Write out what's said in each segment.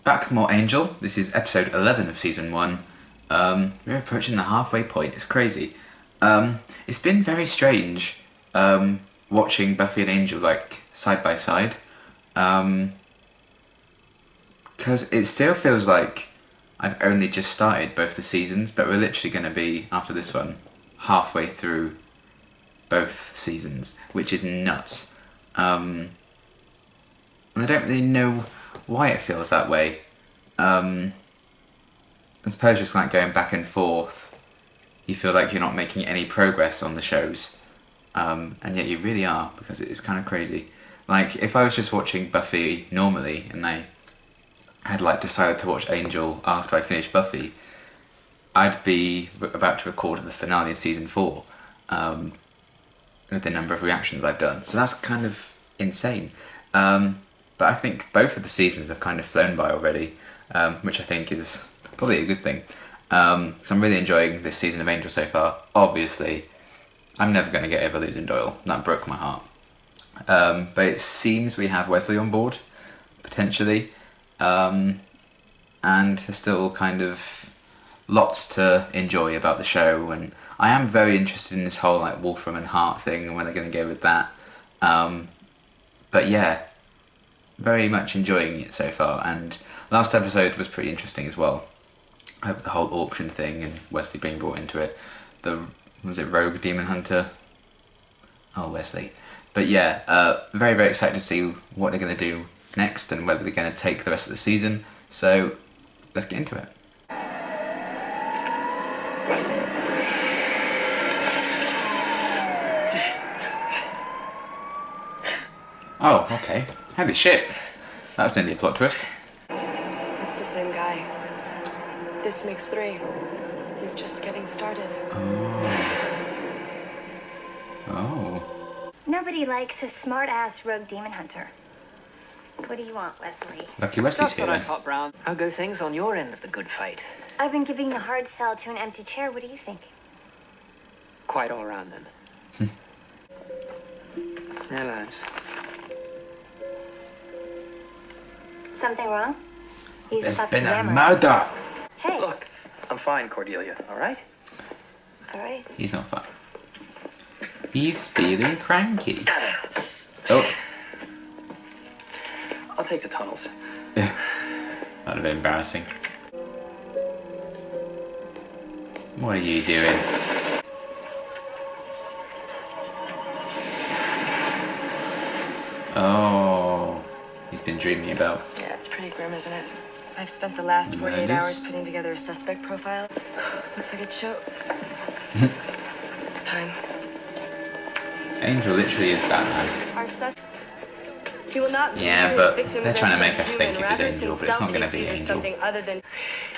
back with more Angel. This is episode 11 of season 1. We're approaching the halfway point. It's crazy. It's been very strange watching Buffy and Angel like side by side, because it still feels like I've only just started both the seasons, but we're literally going to be, after this one, halfway through both seasons, which is nuts. And I don't really know why it feels that way. I suppose just like going back and forth, you feel like you're not making any progress on the shows, and yet you really are, because it's kind of crazy. Like, if I was just watching Buffy normally, and I had like decided to watch Angel after I finished Buffy, I'd be about to record the finale of season 4, with the number of reactions I've done. So that's kind of insane. But I think both of the seasons have kind of flown by already, which I think is probably a good thing. So I'm really enjoying this season of Angel so far. Obviously, I'm never going to get over losing Doyle. That broke my heart. But it seems we have Wesley on board, potentially. And there's still kind of lots to enjoy about the show. And I am very interested in this whole like Wolfram and Hart thing and where they're going to go with that. But yeah, very much enjoying it so far. And last episode was pretty interesting as well. The whole auction thing and Wesley being brought into it. Was it Rogue Demon Hunter? Oh, Wesley. But yeah, very, very excited to see what they're going to do next and whether they're going to take the rest of the season. So, let's get into it. Oh, okay. Holy shit. That was nearly a plot twist. It's the same guy. This makes 3. He's just getting started. Oh. Nobody likes a smart-ass rogue demon hunter. What do you want, Wesley? Lucky Wesley's That's here what I then. thought, Brown. How go things on your end of the good fight? I've been giving the hard sell to an empty chair. What do you think? Quite all around then. Now, lads. Something wrong? You There's suck been a grammar. murder! Hey. Look, I'm fine, Cordelia, all right? All right. He's not fine. He's feeling cranky. Oh. I'll take the tunnels. That'd have been embarrassing. What are you doing? Oh. He's been dreaming about. Yeah, it's pretty grim, isn't it? I've spent the last 48 hours putting together a suspect profile. Looks like a show. Time. Angel literally is Batman. Our He will not Yeah, but they're trying to make us think it was Angel, but it's not going to be Angel. Something other than...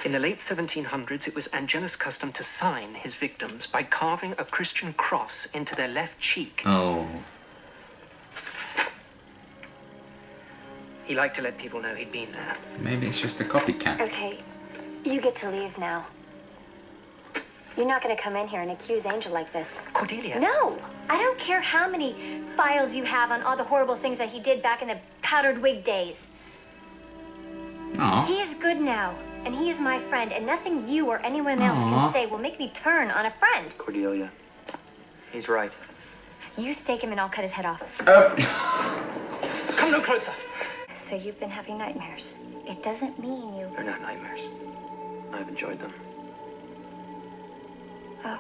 In the late 1700s, it was Angelus' custom to sign his victims by carving a Christian cross into their left cheek. Oh. He liked to let people know he'd been there. Maybe it's just a copycat. Okay, you get to leave now. You're not going to come in here and accuse Angel like this. Cordelia? No! I don't care how many files you have on all the horrible things that he did back in the powdered wig days. Aw. He is good now, and he is my friend, and nothing you or anyone else can say will make me turn on a friend. Cordelia, he's right. You stake him and I'll cut his head off. Come no closer. So you've been having nightmares. It doesn't mean you... They're not nightmares. I've enjoyed them. Oh.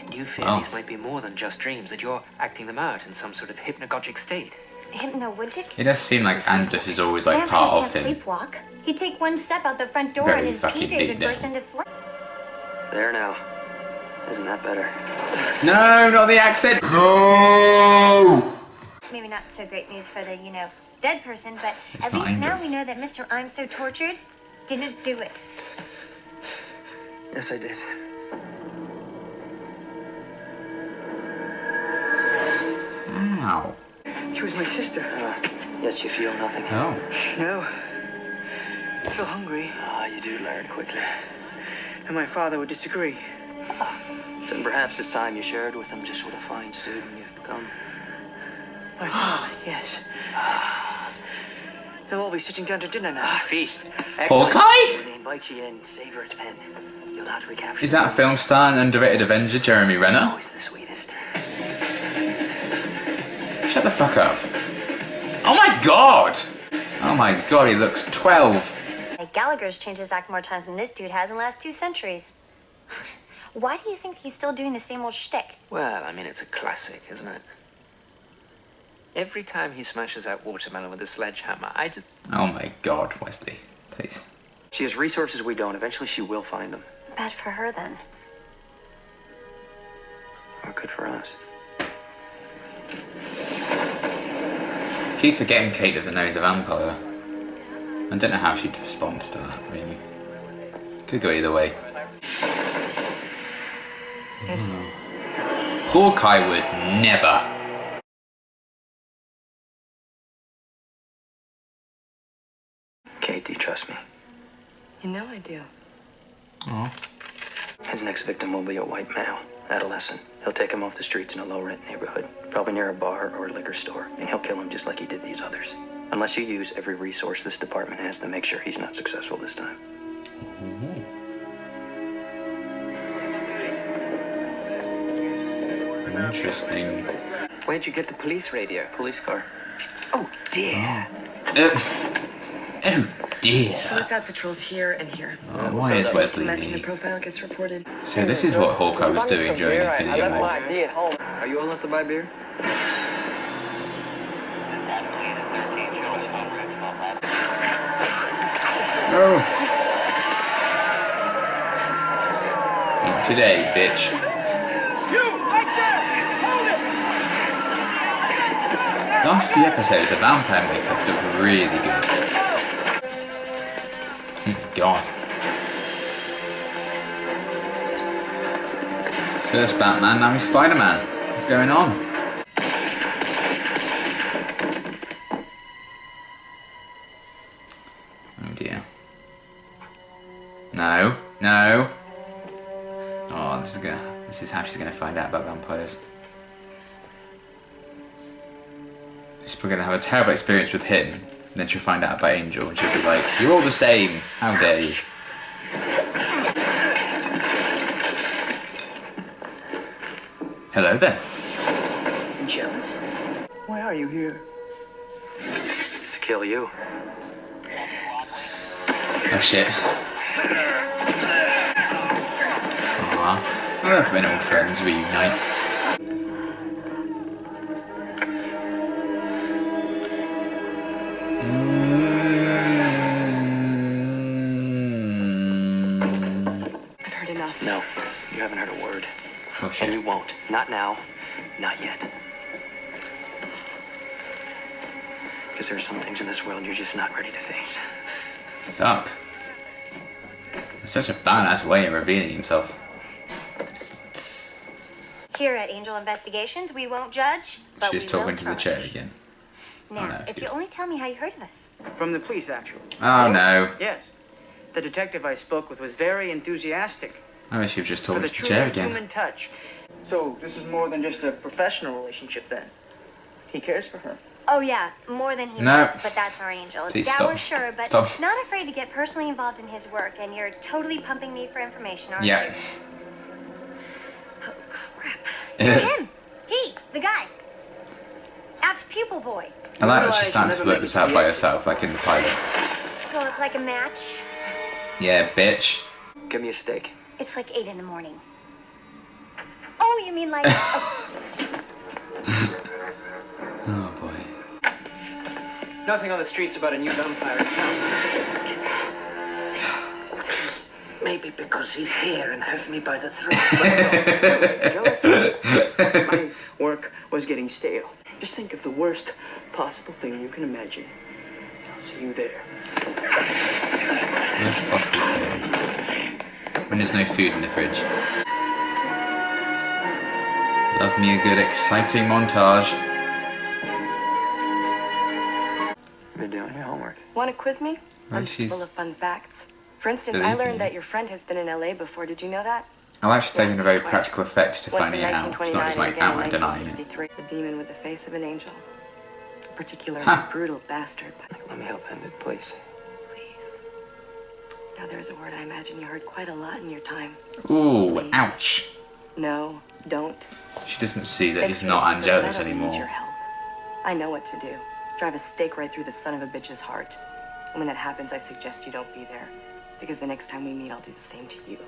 And you fear these might be more than just dreams, that you're acting them out in some sort of hypnagogic state. Hypnagogic? It does seem like Andrus is always like part of can't him. sleepwalk. He'd take one step out the front door Very and his fucking PJs big would burst then. into flames. There now. Isn't that better? No, not the accent! No! Maybe not so great news for the, dead person, but It's at not least now Angel. we know that Mr. I'm So Tortured didn't do it. Yes, I did. Ow. She was my sister. Yes, you feel nothing. Oh. No. I feel hungry. You do learn quickly. And my father would disagree. Then perhaps this time you shared with him just what a fine student you've become. My father, yes. They'll all be sitting down to dinner now. Feast. Hawkeye? When they invite you in, savor it, Pen. You'll not recapture. Is that a film star and underrated Avenger Jeremy Renner? Always the sweetest. Shut the fuck up. Oh my god! Oh my god, he looks 12. Like Gallagher's changed his act more times than this dude has in the last 2 centuries. Why do you think he's still doing the same old shtick? Well, I mean, it's a classic, isn't it? Every time he smashes that watermelon with a sledgehammer, I just... Oh my god, Wesley. Please. She has resources we don't. Eventually she will find them. Bad for her, then. Or good for us. Keep forgetting Kate doesn't know he's a vampire. I don't know how she'd respond to that, really. Could go either way. Hawkeye would never. Kate, do you trust me? You know I do. Oh. His next victim will be a white male, adolescent. He'll take him off the streets in a low-rent neighborhood, probably near a bar or a liquor store, and he'll kill him just like he did these others. Unless you use every resource this department has to make sure he's not successful this time. Interesting. Where'd you get the police radio? Police car. Oh, dear. Oh dear. So let's add patrols here and here. Oh, why is Wesley Mention the me? profile gets reported. So this is what Hawkeye was doing during Infinity War. ID at home. Are you old enough to buy beer? Oh. Not today, bitch. Last few episodes of vampire makeups look really good. God. First Batman, now he's Spider-Man. What's going on? Oh dear. No, no. Oh, this is how she's gonna find out about vampires. She's probably gonna have a terrible experience with him, and then she'll find out about Angel, and she'll be like, "You're all the same. How dare you?" Hello there. Jealous? Why are you here? To kill you. Oh shit. Aww. I love when old friends reunite. I've heard enough. No, you haven't heard a word. Oh shit. And you won't. Not now. Not yet. Because there are some things in this world you're just not ready to face. Fuck. That's such a badass way of revealing himself. Here at Angel Investigations, we won't judge, but She's we talking will to the chair charge. again. Now, Oh, no, it's if good. you only tell me how you heard of us. From the police, actually. Oh no. Yes. The detective I spoke with was very enthusiastic. I wish she was just For talking the to the chair truly again. human touch. So this is more than just a professional relationship then. He cares for her. Oh yeah, more than he No. does, but that's our Angel. Please Dour, stop. sure, but Stop. not afraid to get personally involved in his work, and you're totally pumping me for information, aren't Yeah. you? Oh, crap. You're him! He, the guy. Apt pupil boy. I like that she starts to work this out by herself, like in the pilot. Go look like a match. Yeah, bitch. Give me a steak. It's like 8 in the morning. Oh, you mean like... Oh boy. Nothing on the streets about a new vampire in town. Maybe because he's here and has me by the throat. Jealous? My work was getting stale. Just think of the worst possible thing you can imagine. I'll see you there. Worst possible thing. When there's no food in the fridge. Love me a good exciting montage. You're doing your homework. Want to quiz me? Right, I'm she's- full of fun facts. For instance, Believe I learned me. that your friend has been in LA before. Did you know that? I like she's taking a very Twice. practical effect to Once finding in it out. It's not just 1929 like and again in outright denying it. 1963. The demon with the face of an angel. particularly Huh. brutal bastard. Let me help end it, please. Please. Now there's a word I imagine you heard quite a lot in your time. Ooh, Please. ouch. No, don't. She doesn't see that he's Thanks, not Andy, but Angelus I don't need your anymore. help. I know what to do. Drive a stake right through the son of a bitch's heart. And when that happens, I suggest you don't be there. Because the next time we meet, I'll do the same to you.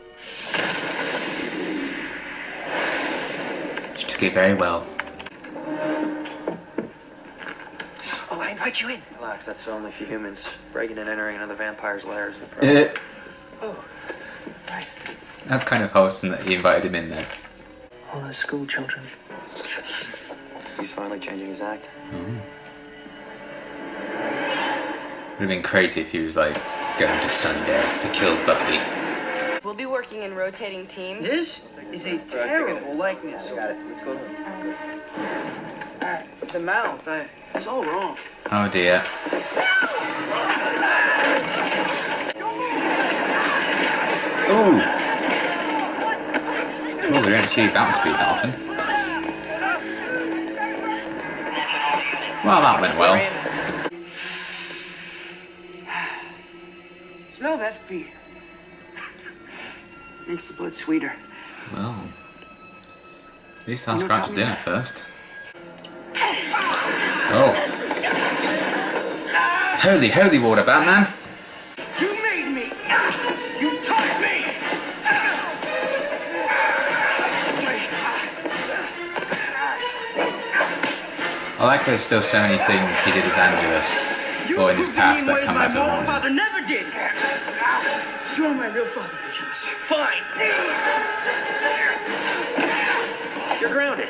She took it very well. Oh, I invite you in. Relax, that's only for humans. Breaking and entering another vampire's lair is a problem. Oh, right. That's kind of wholesome that he invited him in there. All those school children. He's finally changing his act. Would have been crazy if he was like going to Sunnydale to kill Buffy. We'll be working in rotating teams. This is a terrible likeness. Got it. Let's go. The mouth, it's all wrong. Oh dear. Ooh. Oh, we don't see bounce speed that often. Well, that went well. Smell that fear. Makes the blood sweeter. Well, at least I'll scratch dinner first. Oh. Holy, holy water, Batman. You made me. You taught me. I like there's still so many things he did as Angelus, or in his past, that come back to haunt him. Father never did. You are my real father, Angelus. Fine. You're grounded.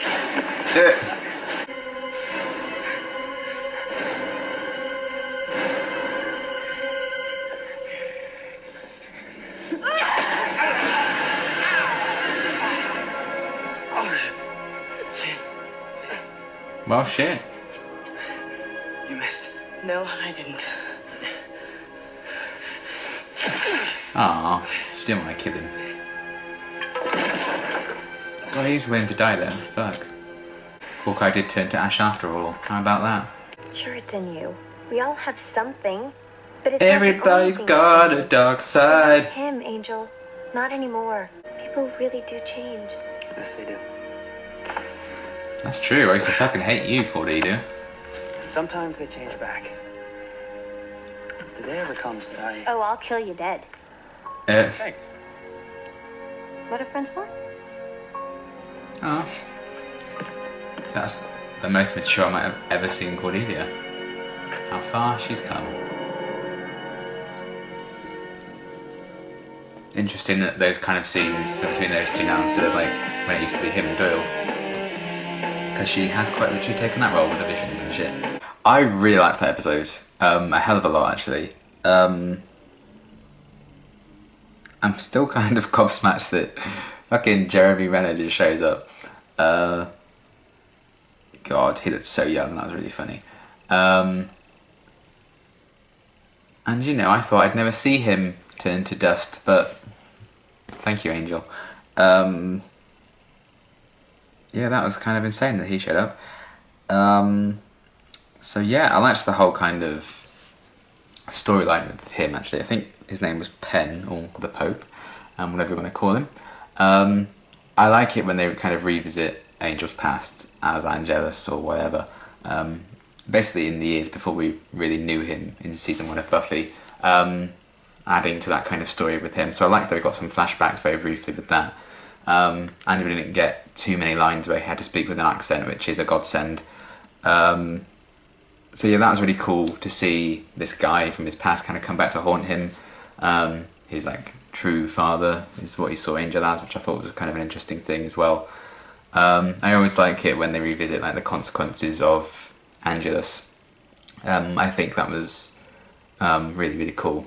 Well, shit. You missed. No, I didn't. Aw, she didn't want to kill him. God, he's willing to die then. Fuck. Hawkeye did turn to ash after all. How about that? Sure, it's in you. We all have something. But it's Everybody's not got a dark not side. him, Angel. Not anymore. People really do change. Yes, they do. That's true. I used to fucking hate you, Cordelia. And sometimes they change back. The day ever comes that I... Oh, I'll kill you dead. Thanks. What are friends for? Oh. That's the most mature I might have ever seen Cordelia. How far she's come. Interesting that those kind of scenes between those two now instead of like when it used to be him and Doyle. Because she has quite literally taken that role with the vision and shit. I really liked that episode. A hell of a lot actually. I'm still kind of gobsmacked that fucking Jeremy Renner just shows up. God, he looked so young, that was really funny. And you know, I thought I'd never see him turn to dust, but thank you, Angel. Yeah, that was kind of insane that he showed up. So yeah, I liked the whole kind of storyline with him actually. I think his name was Penn, or the Pope, whatever you want to call him. I like it when they kind of revisit Angel's past as Angelus or whatever. Basically in the years before we really knew him in season 1 of Buffy, adding to that kind of story with him. So I like that we got some flashbacks very briefly with that. And we didn't get too many lines where he had to speak with an accent, which is a godsend. So yeah, that was really cool to see this guy from his past kind of come back to haunt him. His like true father is what he saw Angel as, which I thought was kind of an interesting thing as well. I always like it when they revisit like the consequences of Angelus. I think that was really, really cool.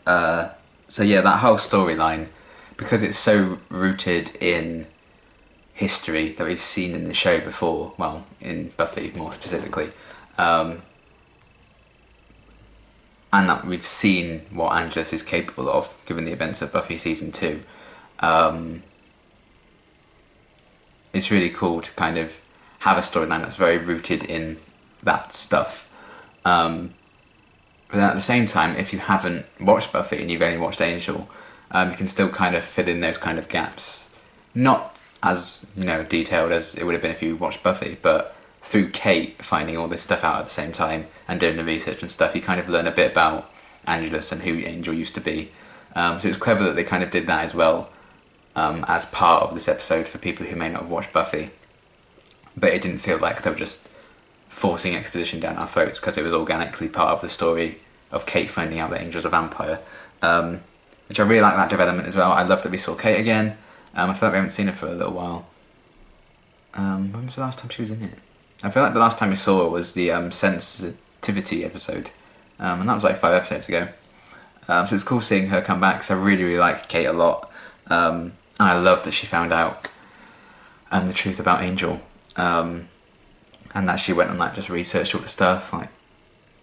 So yeah, that whole storyline, because it's so rooted in history that we've seen in the show before, well, in Buffy more specifically, and that we've seen what Angelus is capable of, given the events of Buffy Season 2. It's really cool to kind of have a storyline that's very rooted in that stuff. But at the same time, if you haven't watched Buffy and you've only watched Angel, you can still kind of fill in those kind of gaps. Not as, detailed as it would have been if you watched Buffy, but through Kate finding all this stuff out at the same time and doing the research and stuff, you kind of learn a bit about Angelus and who Angel used to be. So it was clever that they kind of did that as well, as part of this episode for people who may not have watched Buffy. But it didn't feel like they were just forcing exposition down our throats, because it was organically part of the story of Kate finding out that Angel's a vampire, which I really like that development as well. I love that we saw Kate again. I feel like we haven't seen her for a little while. When was the last time she was in it? I feel like the last time we saw her was the sensitivity episode, and that was like 5 episodes ago. So it's cool seeing her come back, because I really, really like Kate a lot. And I love that she found out the truth about Angel. And that she went on just researched all the stuff. Like,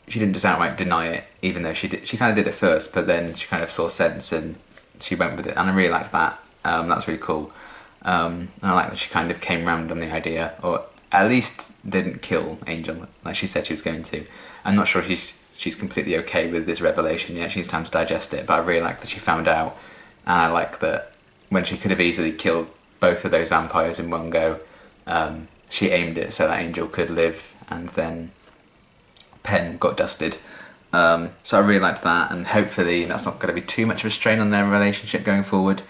she didn't just outright deny it, even though she kind of did it first, but then she kind of saw sense and she went with it, and I really liked that. That's really cool. And I like that she kind of came round on the idea, or at least didn't kill Angel like she said she was going to. I'm not sure she's completely okay with this revelation yet. She needs time to digest it, but I really like that she found out, and I like that when she could have easily killed both of those vampires in one go, she aimed it so that Angel could live, and then Penn got dusted. So I really liked that, and hopefully that's not going to be too much of a strain on their relationship going forward.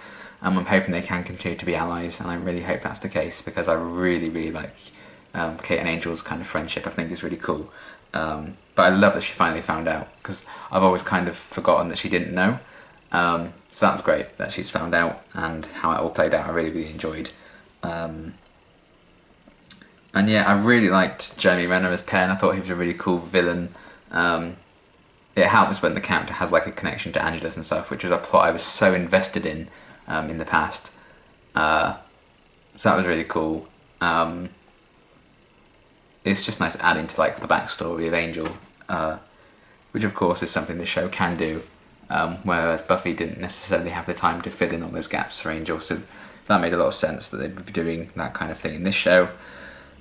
I'm hoping they can continue to be allies, and I really hope that's the case, because I really, really like Kate and Angel's kind of friendship. I think it's really cool. But I love that she finally found out, because I've always kind of forgotten that she didn't know. So that was great that she's found out, and how it all played out I really, really enjoyed. And yeah, I really liked Jeremy Renner as Penn. I thought he was a really cool villain. It helps when the character has like a connection to Angelus and stuff, which was a plot I was so invested in the past. So that was really cool. It's just nice adding to like the backstory of Angel, which of course is something the show can do, whereas Buffy didn't necessarily have the time to fill in all those gaps for Angel, so that made a lot of sense that they'd be doing that kind of thing in this show.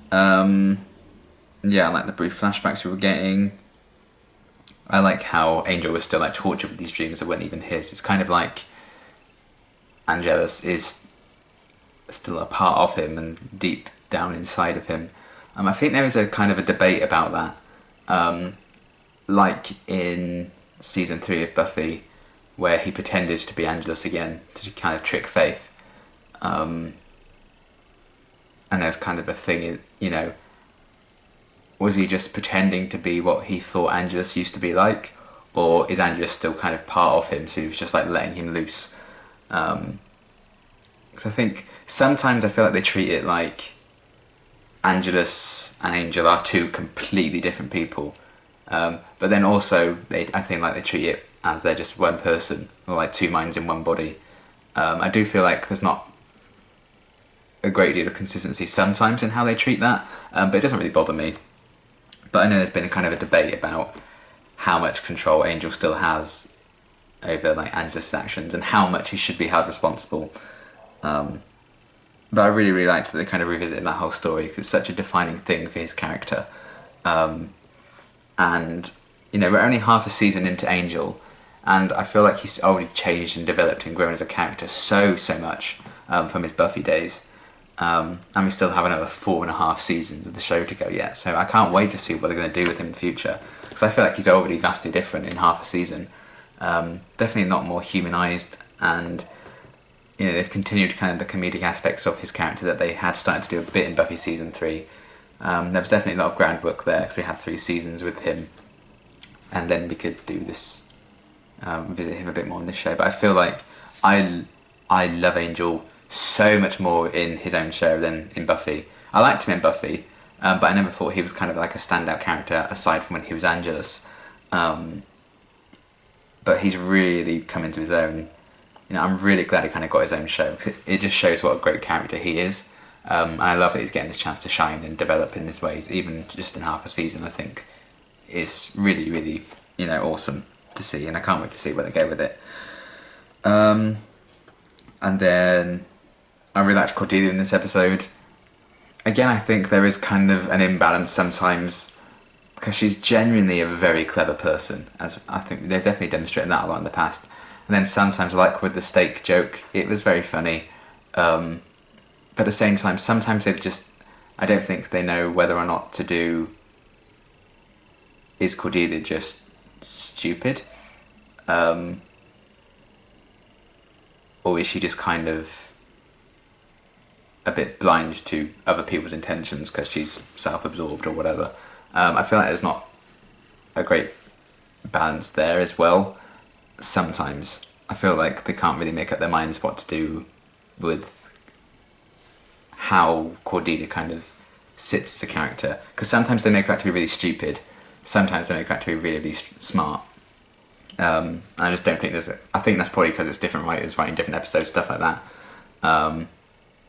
Yeah, I like the brief flashbacks we were getting. I like how Angel was still like tortured with these dreams that weren't even his. It's kind of like Angelus is still a part of him and deep down inside of him. I think there is a kind of a debate about that, like in season 3 of Buffy, where he pretended to be Angelus again to kind of trick Faith. And there's kind of a thing, was he just pretending to be what he thought Angelus used to be like, or is Angelus still kind of part of him, so he was just like letting him loose? Because I think sometimes I feel like they treat it like Angelus and Angel are two completely different people, but then also I think like they treat it as they're just one person, or like two minds in one body. I do feel like there's not a great deal of consistency sometimes in how they treat that, but it doesn't really bother me. But I know there's been a kind of a debate about how much control Angel still has over like Angelus' actions and how much he should be held responsible. But I really, really liked that they kind of revisited that whole story, because it's such a defining thing for his character. And we're only half a season into Angel, and I feel like he's already changed and developed and grown as a character so much from his Buffy days. And we still have another 4.5 seasons of the show to go yet, so I can't wait to see what they're going to do with him in the future, because I feel like he's already vastly different in half a season. Definitely not more humanised, and they've continued kind of the comedic aspects of his character that they had started to do a bit in Buffy season 3. There was definitely a lot of groundwork there, because we had 3 seasons with him, and then we could do this, visit him a bit more in this show. But I feel like I love Angel so much more in his own show than in Buffy. I liked him in Buffy, but I never thought he was kind of like a standout character aside from when he was Angelus. But he's really come into his own. I'm really glad he kind of got his own show, because it just shows what a great character he is. And I love that he's getting this chance to shine and develop in this way, even just in half a season. I think is really, really, awesome to see, and I can't wait to see where they go with it. And then I really liked Cordelia in this episode. Again, I think there is kind of an imbalance sometimes because she's genuinely a very clever person, as I think they've definitely demonstrated that a lot in the past. And then sometimes, like with the steak joke, it was very funny. But at the same time, sometimes they've just, I don't think they know whether or not to do, is Cordelia just stupid? Or is she just kind of a bit blind to other people's intentions because she's self-absorbed or whatever? I feel like there's not a great balance there as well. Sometimes I feel like they can't really make up their minds what to do with how Cordelia kind of sits as a character, because sometimes they make her out to be really stupid, sometimes they make her out to be really, really smart. I just don't think I think that's probably because it's different writers writing different episodes, stuff like that.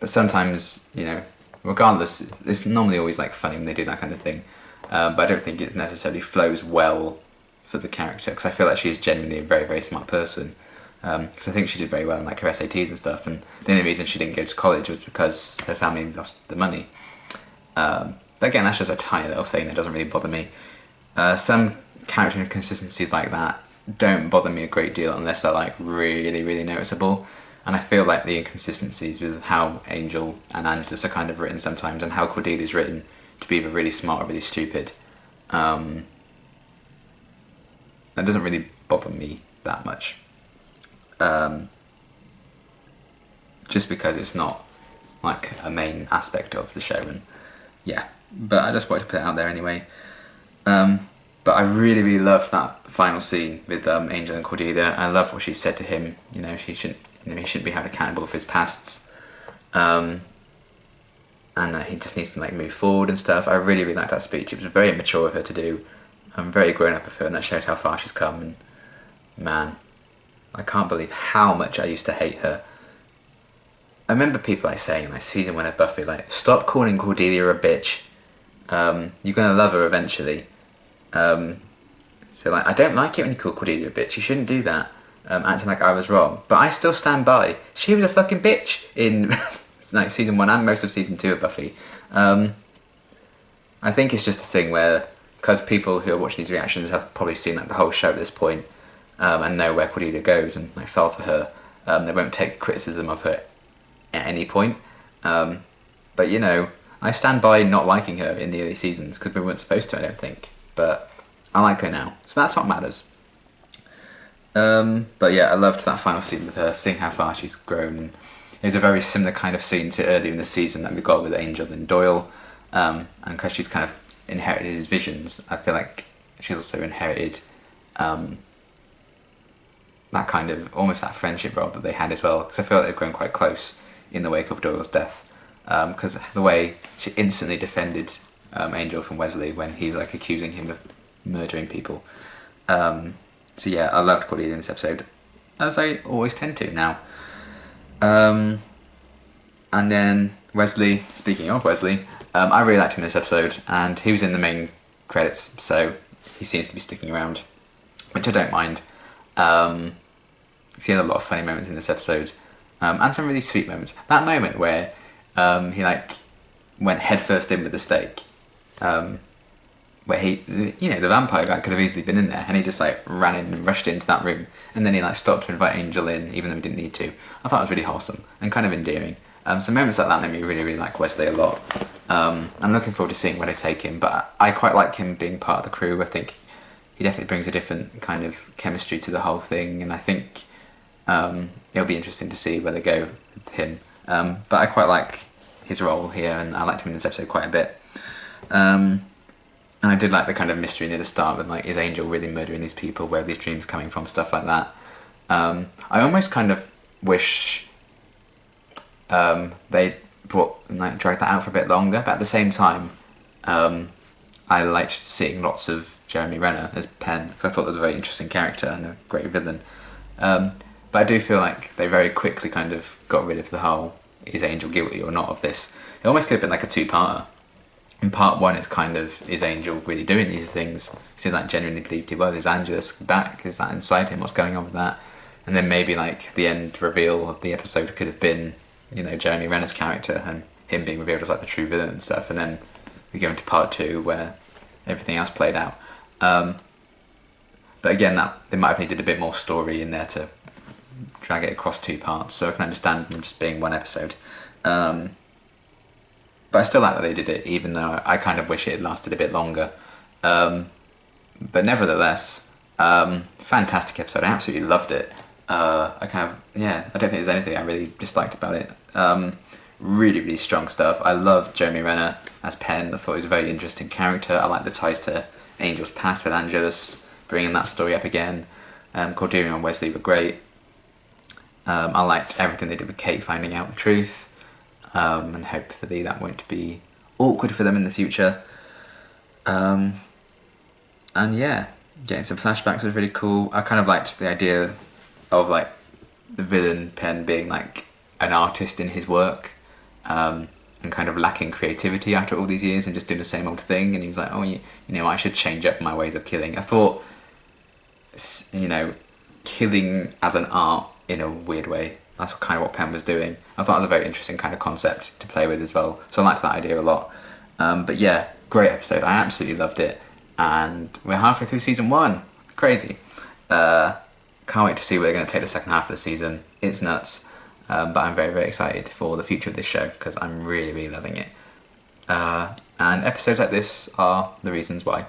But sometimes, you know, regardless, it's normally always like funny when they do that kind of thing. But I don't think it necessarily flows well for the character, because I feel like she is genuinely a very, very smart person. Because I think she did very well in like her SATs and stuff, and the only reason she didn't go to college was because her family lost the money. But again, that's just a tiny little thing that doesn't really bother me. Some character inconsistencies like that don't bother me a great deal unless they're like really, really noticeable. And I feel like the inconsistencies with how Angel and Angelus are kind of written sometimes, and how Cordelia's written to be either really smart or really stupid, that doesn't really bother me that much. Just because it's not like a main aspect of the show, and yeah, but I just wanted to put it out there anyway. But I really, really loved that final scene with Angel and Cordelia. I love what she said to him. You know, he shouldn't be held accountable for his pasts, and that he just needs to like move forward and stuff. I really, really liked that speech. It was very mature of her to do. I'm very grown up of her, and that shows how far she's come. And man, I can't believe how much I used to hate her. I remember people like saying, like season 1 of Buffy, like, stop calling Cordelia a bitch. You're gonna love her eventually. So like, I don't like it when you call Cordelia a bitch. You shouldn't do that. Acting like I was wrong. But I still stand by. She was a fucking bitch in like season 1 and most of season 2 of Buffy. I think it's just a thing where, because people who are watching these reactions have probably seen like the whole show at this point, and know where Cordelia goes and like fell for her, they won't take criticism of her at any point. But you know, I stand by not liking her in the early seasons because we weren't supposed to, I don't think. But I like her now, so that's what matters. But yeah, I loved that final scene with her, seeing how far she's grown. And it was a very similar kind of scene to earlier in the season that we got with Angel and Doyle. And because she's kind of inherited his visions, I feel like she's also inherited that kind of, almost that friendship role that they had as well. Because I feel like they've grown quite close in the wake of Doyle's death. Because the way she instantly defended Angel from Wesley when he was like accusing him of murdering people. So yeah, I loved Cordelia in this episode, as I always tend to now. And then Wesley, speaking of Wesley, I really liked him in this episode, and he was in the main credits, so he seems to be sticking around, which I don't mind. He had a lot of funny moments in this episode, and some really sweet moments. That moment where he like went headfirst in with the steak, where he, you know, the vampire guy could have easily been in there, and he just like ran in and rushed into that room, and then he like stopped to invite Angel in, even though he didn't need to. I thought it was really wholesome and kind of endearing. So moments like that made me really, really like Wesley a lot. I'm looking forward to seeing where they take him, but I quite like him being part of the crew. I think he definitely brings a different kind of chemistry to the whole thing, and I think it'll be interesting to see where they go with him. But I quite like his role here, and I liked him in this episode quite a bit. And I did like the kind of mystery near the start with like, is Angel really murdering these people? Where are these dreams coming from? Stuff like that. I almost kind of wish they dragged that out for a bit longer, but at the same time, I liked seeing lots of Jeremy Renner as Penn, because I thought he was a very interesting character and a great villain. But I do feel like they very quickly kind of got rid of the whole, is Angel guilty or not of this? It almost could have been like a two-parter. In part 1, it's kind of, is Angel really doing these things? Is he like genuinely believed he was? Is Angelus back? Is that inside him? What's going on with that? And then maybe like the end reveal of the episode could have been, you know, Jeremy Renner's character and him being revealed as like the true villain and stuff. And then we go into part 2 where everything else played out. But again, that they might have needed a bit more story in there to drag it across 2 parts, so I can understand them just being 1 episode. But I still like that they did it, even though I kind of wish it had lasted a bit longer. But nevertheless, fantastic episode. I absolutely loved it. I don't think there's anything I really disliked about it. Really, really strong stuff. I love Jeremy Renner as Penn. I thought he was a very interesting character. I like the ties to Angel's past with Angelus, bringing that story up again. Cordelia and Wesley were great. I liked everything they did with Kate finding out the truth, and hopefully that won't be awkward for them in the future. And yeah, getting some flashbacks was really cool. I kind of liked the idea of like the villain Penn being like an artist in his work, and kind of lacking creativity after all these years and just doing the same old thing. And he was like, oh, you know, I should change up my ways of killing. I thought, you know, killing as an art in a weird way, that's kind of what Penn was doing. I thought it was a very interesting kind of concept to play with as well, so I liked that idea a lot. But yeah, great episode. I absolutely loved it, and we're halfway through season 1. Crazy. Can't wait to see where they're going to take the second half of the season. It's nuts. But I'm very, very excited for the future of this show because I'm really, really loving it. And episodes like this are the reasons why.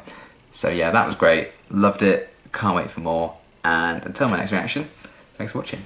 So yeah, that was great. Loved it. Can't wait for more. And until my next reaction, thanks for watching.